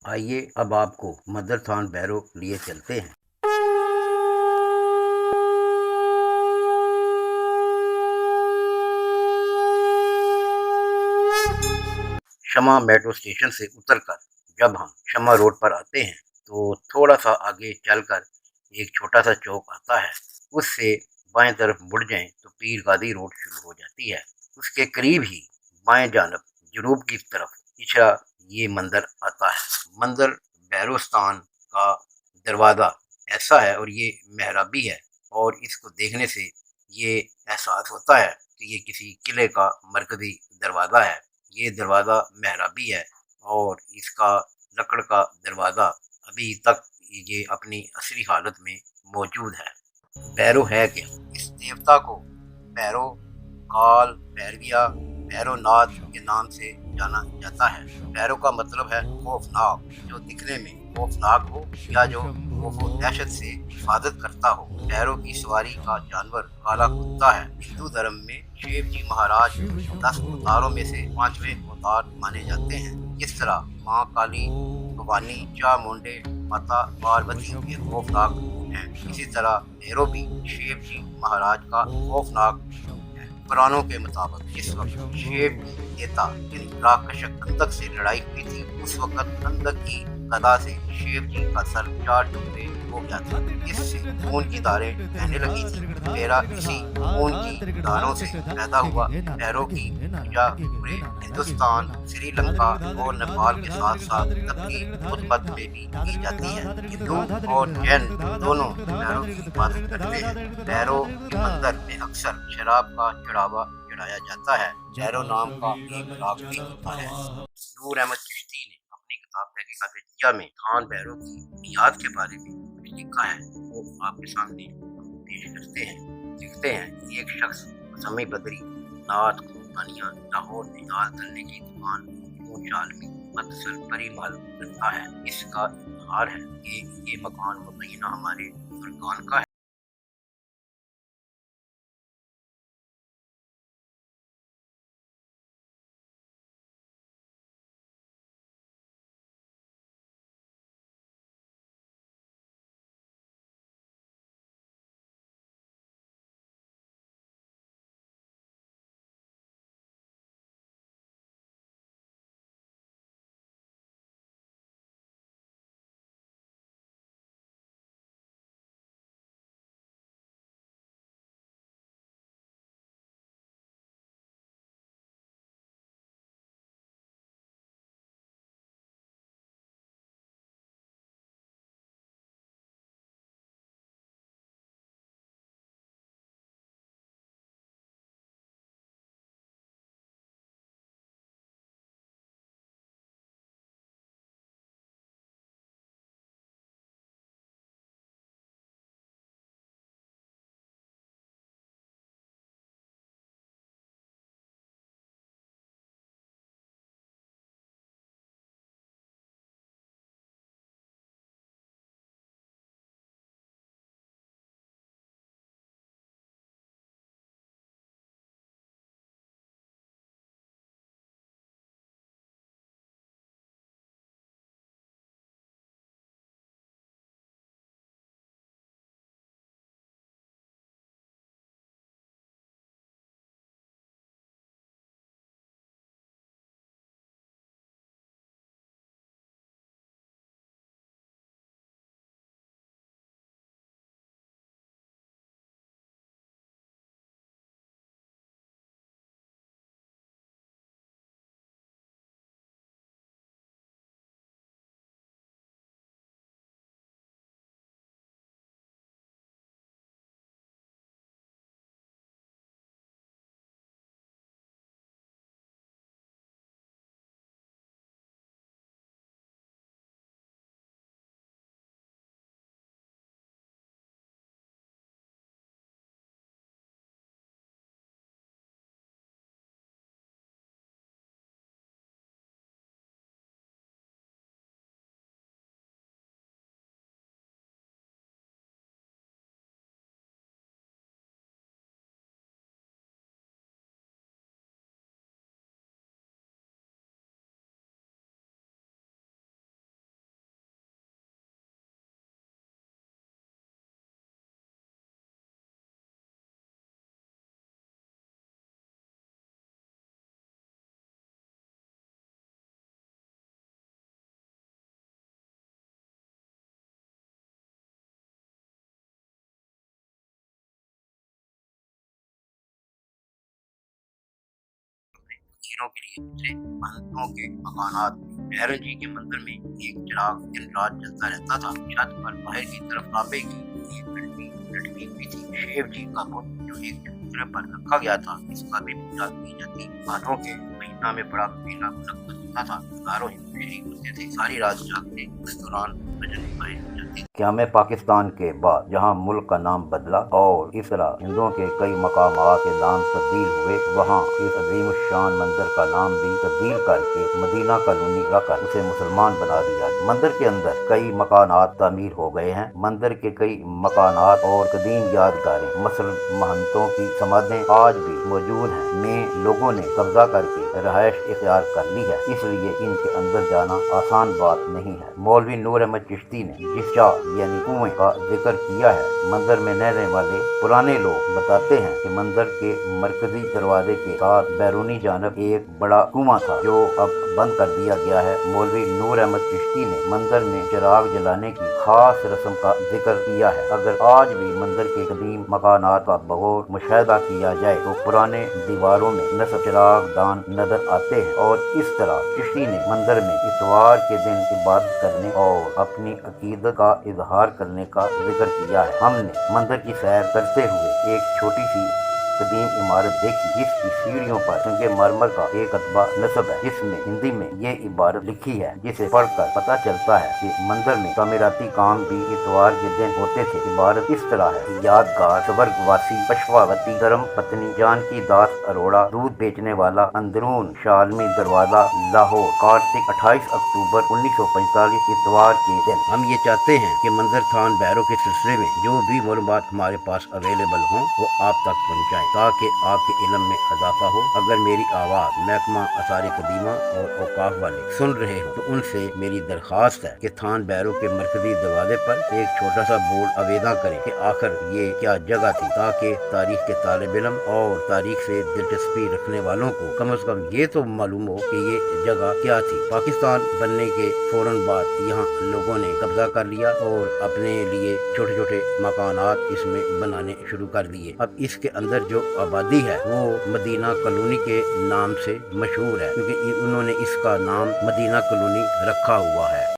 آئیے اب آپ کو مدر تھان بیرو لیے چلتے ہیں۔ شمع میٹرو اسٹیشن سے اتر کر جب ہم شمع روڈ پر آتے ہیں تو تھوڑا سا آگے چل کر ایک چھوٹا سا چوک آتا ہے۔ اس سے بائیں طرف مڑ جائیں تو پیر گادی روڈ شروع ہو جاتی ہے۔ اس کے قریب ہی بائیں جانب جنوب کی طرف پچھڑا یہ مندر آتا ہے۔ مندر بیروستان کا دروازہ ایسا ہے اور یہ محرابی ہے، اور اس کو دیکھنے سے یہ احساس ہوتا ہے کہ یہ کسی قلعے کا مرکزی دروازہ ہے۔ یہ دروازہ محرابی ہے اور اس کا لکڑ کا دروازہ ابھی تک یہ اپنی اصلی حالت میں موجود ہے۔ بھیرو ہے کیا؟ اس دیوتا کو بھیرو کال بھیرویا بھیرو ناتھ کے نام سے جانا جاتا ہے۔ بھیرو کا مطلب ہے خوفناک، جو دکھنے میں خوفناک ہو یا جو خوف و دہشت سے حفاظت کرتا ہو۔ بھیرو کی سواری کا جانور کالا کتا ہے۔ ہندو دھرم میں شیو جی مہاراج 10 اوتاروں میں سے 5ویں اوتار مانے جاتے ہیں۔ جس طرح ماں کالی، بھوانی، چامونڈے، ماتا پاروتی کے خوفناک روپ ہیں، اسی طرح بھیرو بھی شیو جی مہاراج کا خوفناک روپ ہے۔ پرانوں کے مطابق جس وقت شیو کی دیتا یعنی راکشک اندک سے لڑائی ہوئی تھی، اس وقت اندک کی گدا سے شیو جی کا سر 4 ٹکڑے ہو گیا تھا۔ اس سے خون کی داریں بہنے لگی تھی۔ بھیرا اسی خون کی داروں سے پیدا ہوا۔ بھیرو کی پوجا پورے ہندوستان، سری لنکا اور نیپال کے ساتھ ساتھ دکنی بدھ مت میں بھی کی جاتی ہے۔ ہندو اور جین دونوں بھیرو کی عبادت کرتے ہیں۔ بھیرو کے مندر میں اکثر شراب کا چڑھاوا چڑھایا جاتا ہے۔ بھیرو نام کا ایک راگ بھی ہوتا ہے۔ نور احمد چشتی نے اپنی کتاب تحقیقات عطیہ میں تھان بھیرو کی بنیاد کے بارے میں کچھ لکھا ہے، وہ آپ کے سامنے پیش کرتے ہیں۔ لکھتے ہیں، ایک شخص سمی بدری ناتھ خونتانیاں لاہور میں دال تلنے کی دکان خون چال میں متصل پری محل کرتا ہے۔ اس کا اظہار ہے کہ یہ مکان مبینہ ہمارے بزرگان کا ہے۔ फकीरों के लिए उतरे महंतों के मकानात में। भैरव जी के मंदिर में एक चिराग दिन रात जलता रहता था। छत पर बाहर की तरफ तांबे की एक घंटी लटकी हुई थी। शिव जी का बुत जो एक चबूतरे पर रखा गया था, इसका भी पूजा की जाती। भादों के महीना में बड़ा मेला मुनक्कद होता था। हजारों हिंदू शरीक होते थे। सारी रात जागते, उस दौरान भजन गाए जाते। क़याम पाकिस्तान के बाद जहाँ मुल्क का नाम बदला और इस तरह हिंदुओं के कई मकामात के नाम तब्दील हुए, वहाँ इस अजीम शान मंदिर का नाम भी तब्दील करके मदीना कॉलोनी रखकर उसे मुसलमान बना दिया। मंदिर के अंदर कई मकानात तामीर हो गए हैं। मंदिर के कई मकानात और कदीम यादगारें मसलन महंतों की समाधें आज भी मौजूद हैं में लोगों ने कब्जा करके रहायश इख्तियार कर ली है, इसलिए इनके अंदर जाना आसान बात नहीं है। मौलवी नूर अहमद चिश्ती ने जिस चाह यानी कुएं का जिक्र किया है, मंदिर में रहने वाले पुराने लोग बताते हैं कि मंदिर के मरकजी दरवाजे के साथ बैरूनी जानब एक बड़ा कुआं था जो अब बंद कर दिया गया है। मौलवी नूर अहमद चिश्ती ने मंदिर में चिराग जलाने की खास रस्म का जिक्र किया है। अगर आज भी मंदिर के कदीम मकानात का बगौर मुशाहिदा किया जाए तो पुराने दीवारों में नस्ब चिराग दान नजर आते हैं। और इस तरह चिश्ती ने मंदिर में इतवार के दिन इबादत करने और अपनी अकीदत का इजहार करने का जिक्र किया है। हमने मंदिर की सैर करते हुए एक छोटी सी कदीम इमारत देखी जिसकी सीढ़ियों पर संगमरमर का एक कतबा नस्ब है, जिसमें हिंदी में ये इबारत लिखी है, जिसे पढ़कर पता चलता है कि मंदिर में तामीराती काम भी इतवार के दिन होते थे। इबारत इस तरह है: यादगार स्वर्गवासी पशवावती धर्म पत्नी जानकी दास अरोड़ा, दूध बेचने वाला, अंदरून शालमी दरवाजा, लाहौर, कार्तिक 28 अक्टूबर 1945 इतवार के दिन। हम ये चाहते हैं कि मंदिर थान भैरव के सिलसिले में जो भी मालूमात हमारे पास अवेलेबल हों वो आप तक पहुँचाएं ताकि आपके इल्म में इजाफा हो। अगर मेरी आवाज़ महकमा आसार कदीमा और औकाफ वाले सुन रहे हो तो उनसे मेरी दरख्वास्त है कि थान भैरव के मरकजी दरवाजे पर एक छोटा सा बोर्ड आवेदा करें कि आखिर ये क्या जगह थी, ताकि तारीख के तालिब इल्म और तारीख से दिलचस्पी रखने वालों को कम से कम ये तो मालूम हो कि ये जगह क्या थी। पाकिस्तान बनने के फौरन बाद यहाँ लोगों ने कब्जा कर लिया और अपने लिए छोटे छोटे मकानात इसमें बनाने शुरू कर दिए। अब इसके अंदर जो आबादी है वो मदीना कॉलोनी के नाम से मशहूर है, क्योंकि उन्होंने इसका नाम मदीना कॉलोनी रखा हुआ है।